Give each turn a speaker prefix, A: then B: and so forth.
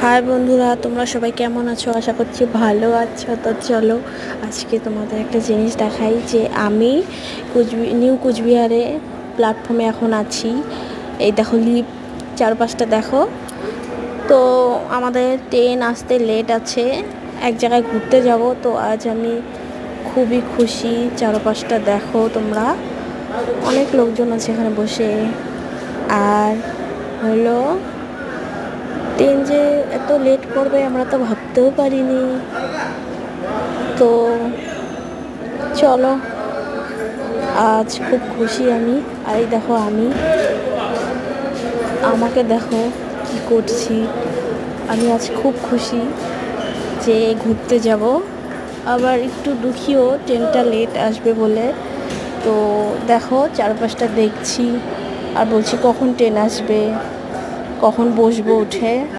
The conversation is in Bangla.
A: হাই বন্ধুরা, তোমরা সবাই কেমন আছো? আশা করছি ভালো আছো। তো চলো আজকে তোমাদের একটা জিনিস দেখাই যে আমি নিউ কুচবিহারে প্ল্যাটফর্মে এখন আছি। এই দেখো লিফট, চারপাশটা দেখো। তো আমাদের ট্রেন আসতে লেট আছে, এক জায়গায় ঘুরতে যাব। তো আজ আমি খুবই খুশি। চারপাশটা দেখো তোমরা, অনেক লোকজন আছে এখানে বসে। আর হলো ট্রেন যে এত লেট করবে আমরা তো ভাবতেও পারিনি। তো চলো, আজ খুব খুশি আমি। আর এই দেখো আমাকে দেখো কি করছি। আমি আজ খুব খুশি যে ঘুরতে যাব। আবার একটু দুঃখীও ট্রেনটা লেট আসবে বলে। তো দেখো চারপাশটা দেখছি আর বলছি কখন ট্রেন আসবে, কখন বসবো উঠে।